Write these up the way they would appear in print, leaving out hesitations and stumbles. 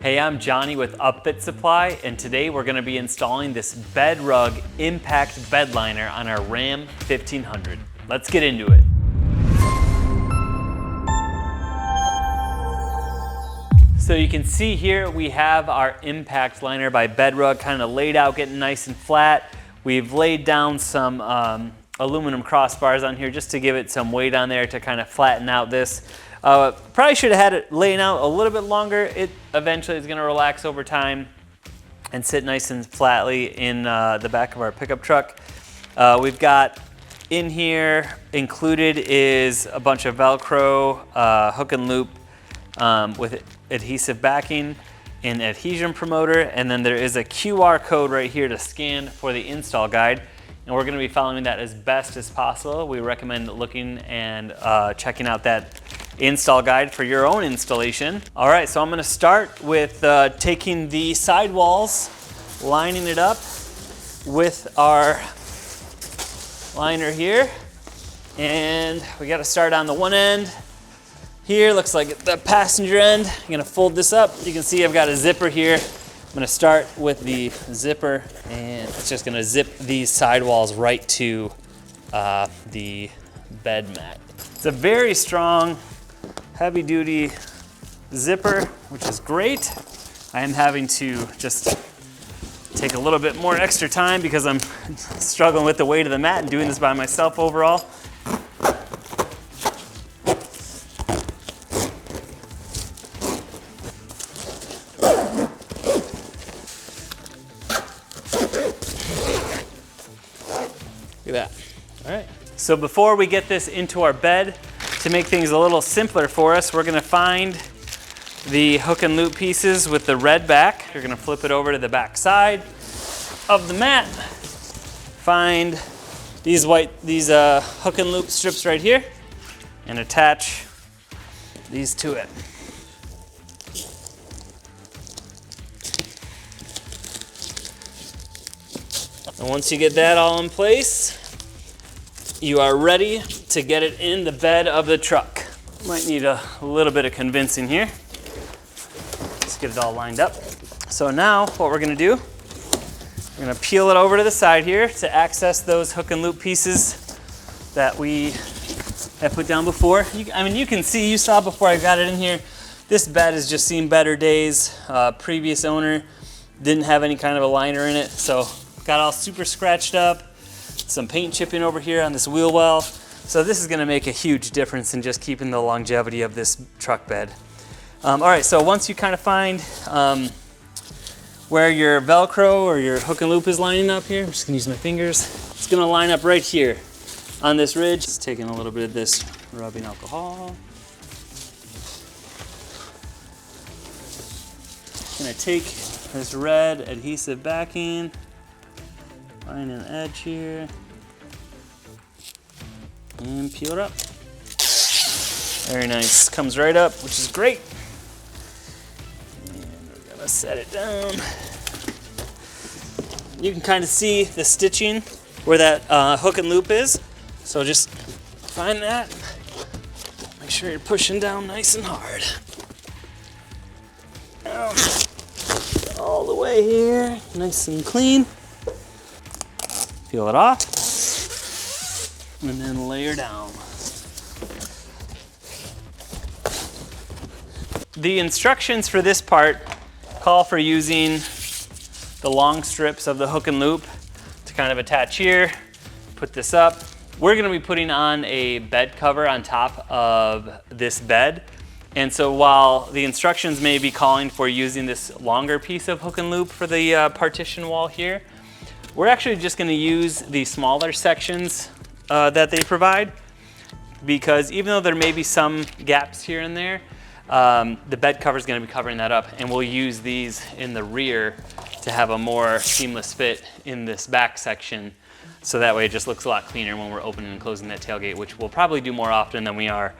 Hey, I'm Johnny with Upfit Supply, and today we're going to be installing this BedRug Impact Bed Liner on our Ram 1500. Let's get into it. So you can see here we have our Impact Liner by BedRug kind of laid out, getting nice and flat. We've laid down some aluminum crossbars on here just to give it some weight on there to kind of flatten out this. Probably should have had it laying out a little bit longer. It eventually is going to relax over time and sit nice and flatly in the back of our pickup truck. We've got in here included is a bunch of Velcro hook and loop with adhesive backing, an adhesion promoter, and then there is a QR code right here to scan for the install guide. And we're going to be following that as best as possible. We recommend looking and checking out that install guide for your own installation. All right, so I'm going to start with taking the sidewalls, lining it up with our liner here. And we got to start on the one end. Here looks like the passenger end. I'm going to fold this up. You can see I've got a zipper here. I'm going to start with the zipper, and it's just going to zip these sidewalls right to the bed mat. It's a very strong, heavy-duty zipper, which is great. I am having to just take a little bit more extra time because I'm struggling with the weight of the mat and doing this by myself overall. Look at that. All right. So before we get this into our bed, to make things a little simpler for us, we're going to find the hook and loop pieces with the red back. You're going to flip it over to the back side of the mat. Find these hook and loop strips right here and attach these to it. And once you get that all in place, you are ready to get it in the bed of the truck. Might need a little bit of convincing here. Let's get it all lined up. So now what we're gonna do, we're gonna peel it over to the side here to access those hook and loop pieces that we have put down before. You can see, you saw before I got it in here, this bed has just seen better days. Previous owner didn't have any kind of a liner in it, so got all super scratched up. Some paint chipping over here on this wheel well. So this is going to make a huge difference in just keeping the longevity of this truck bed. All right, so once you kind of find where your Velcro or your hook and loop is lining up here, I'm just going to use my fingers. It's going to line up right here on this ridge. Just taking a little bit of this rubbing alcohol. Going to take this red adhesive backing, line an edge here, and peel it up. Very nice. Comes right up, which is great. And we're gonna set it down. You can kind of see the stitching where that hook and loop is. So just find that. Make sure you're pushing down nice and hard. Down. All the way here, nice and clean. Peel it off, and then layer down. The instructions for this part call for using the long strips of the hook and loop to kind of attach here, put this up. We're going to be putting on a bed cover on top of this bed. And so while the instructions may be calling for using this longer piece of hook and loop for the partition wall here, we're actually just going to use the smaller sections that they provide, because even though there may be some gaps here and there, the bed cover is going to be covering that up, and we'll use these in the rear to have a more seamless fit in this back section, so that way it just looks a lot cleaner when we're opening and closing that tailgate, which we'll probably do more often than we are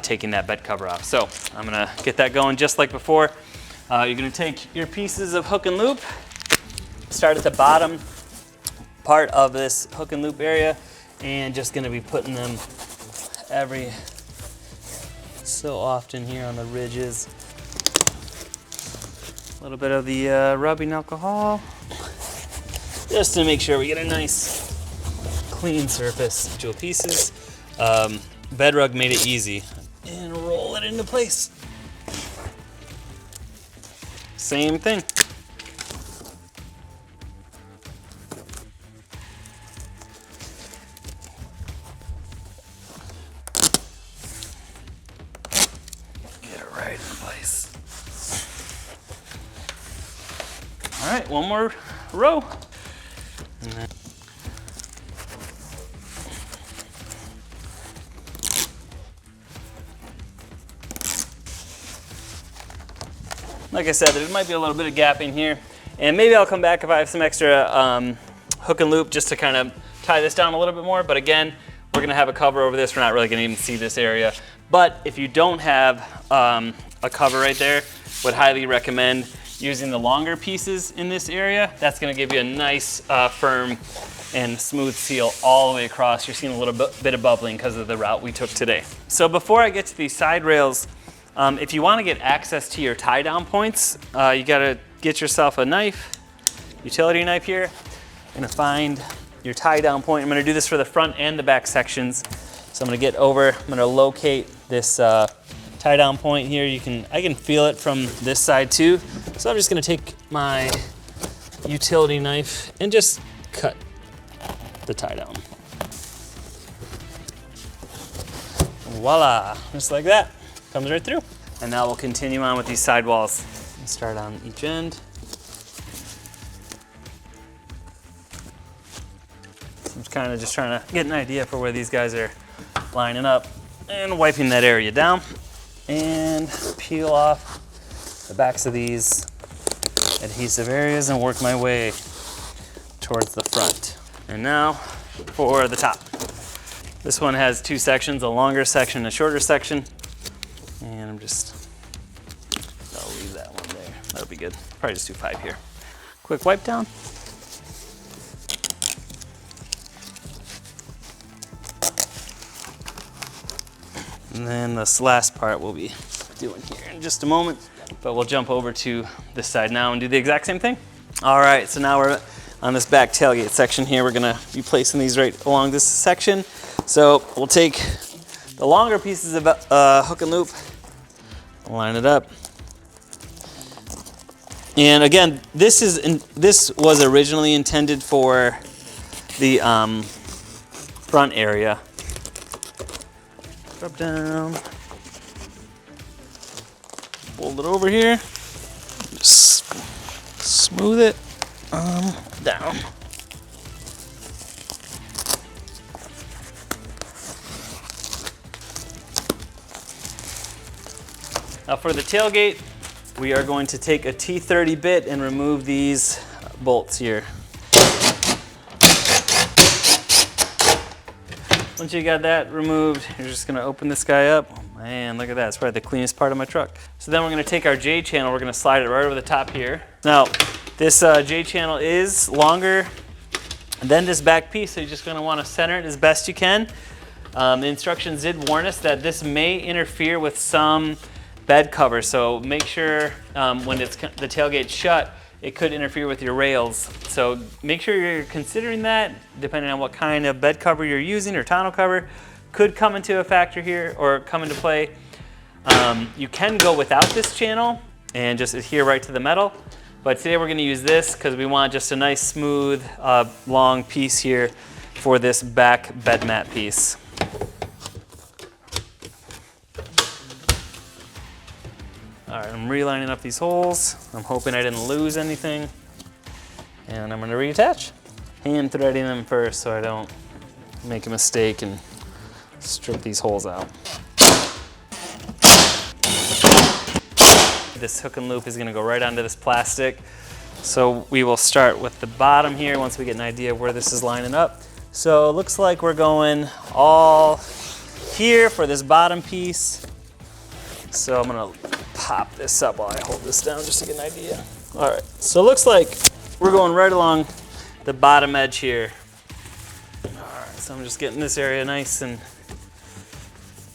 taking that bed cover off. So I'm going to get that going just like before. You're going to take your pieces of hook and loop, start at the bottom part of this hook and loop area, and just going to be putting them every so often here on the ridges. A little bit of the rubbing alcohol, just to make sure we get a nice clean surface. Jewel pieces. BedRug made it easy. And roll it into place. Same thing. Get it right in place. All right, one more row. And then like I said, there might be a little bit of gapping here, and maybe I'll come back if I have some extra hook and loop just to kind of tie this down a little bit more. But again, we're gonna have a cover over this. We're not really gonna even see this area. But if you don't have a cover right there, would highly recommend using the longer pieces in this area. That's gonna give you a nice firm and smooth seal all the way across. You're seeing a little bit of bubbling because of the route we took today. So before I get to these side rails, if you want to get access to your tie down points, you got to get yourself a knife, utility knife here. You're going to find your tie down point. I'm going to do this for the front and the back sections. So I'm going to get over, I'm going to locate this tie down point here. I can feel it from this side too. So I'm just going to take my utility knife and just cut the tie down. Voila, just like that. Comes right through. And now we'll continue on with these sidewalls. Start on each end. So I'm kind of just trying to get an idea for where these guys are lining up and wiping that area down. And peel off the backs of these adhesive areas and work my way towards the front. And now for the top. This one has two sections, a longer section and a shorter section. And I'll leave that one there. That'll be good. Probably just do 5 here. Quick wipe down. And then this last part we'll be doing here in just a moment, but we'll jump over to this side now and do the exact same thing. All right, so now we're on this back tailgate section here. We're gonna be placing these right along this section. So we'll take the longer pieces of hook and loop, line it up. And again, this was originally intended for the front area. Drop down, fold it over here, just smooth it down. Now for the tailgate, we are going to take a T30 bit and remove these bolts here. Once you got that removed, you're just gonna open this guy up. Oh man, look at that, it's probably the cleanest part of my truck. So then we're gonna take our J channel, we're gonna slide it right over the top here. Now, this J channel is longer than this back piece, so you're just gonna wanna center it as best you can. The instructions did warn us that this may interfere with some bed cover, so make sure when the tailgate's shut, it could interfere with your rails. So make sure you're considering that, depending on what kind of bed cover you're using or tonneau cover, could come into a factor here or come into play. You can go without this channel and just adhere right to the metal, but today we're gonna use this because we want just a nice smooth long piece here for this back bed mat piece. All right, I'm relining up these holes. I'm hoping I didn't lose anything. And I'm gonna reattach. Hand threading them first so I don't make a mistake and strip these holes out. This hook and loop is gonna go right onto this plastic. So we will start with the bottom here once we get an idea of where this is lining up. So it looks like we're going all here for this bottom piece. So I'm gonna pop this up while I hold this down just to get an idea. All right, so it looks like we're going right along the bottom edge here. All right, so I'm just getting this area nice and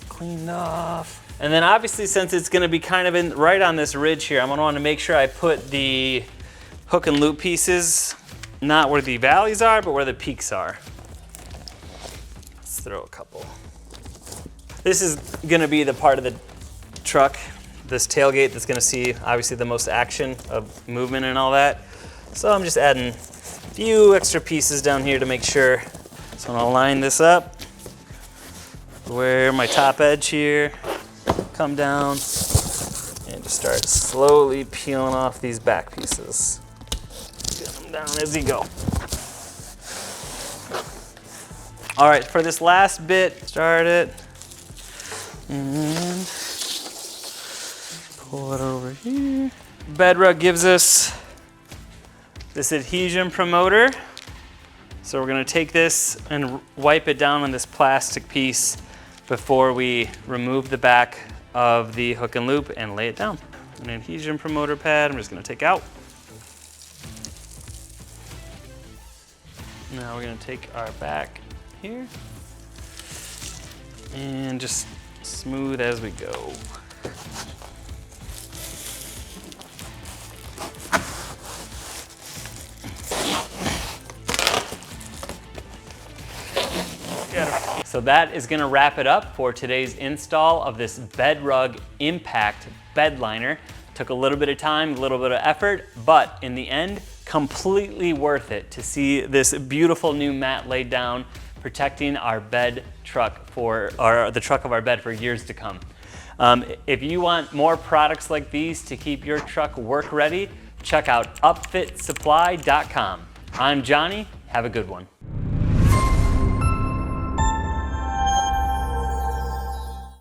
cleaned off. And then obviously, since it's gonna be kind of right on this ridge here, I'm gonna wanna make sure I put the hook and loop pieces not where the valleys are, but where the peaks are. Let's throw a couple. This is gonna be the part of the truck, this tailgate, that's gonna see obviously the most action of movement and all that. So I'm just adding a few extra pieces down here to make sure. So I'm gonna line this up where my top edge here, come down, and just start slowly peeling off these back pieces. Get them down as you go. All right, for this last bit, start it, and pull it over here. BedRug gives us this adhesion promoter. So we're gonna take this and wipe it down on this plastic piece before we remove the back of the hook and loop and lay it down. An adhesion promoter pad, I'm just gonna take out. Now we're gonna take our back here and just smooth as we go. So that is gonna wrap it up for today's install of this BedRug Impact Bed Liner. Took a little bit of time, a little bit of effort, but in the end, completely worth it to see this beautiful new mat laid down, protecting our bed truck the truck of our bed for years to come. If you want more products like these to keep your truck work ready, check out upfitsupply.com. I'm Johnny, have a good one.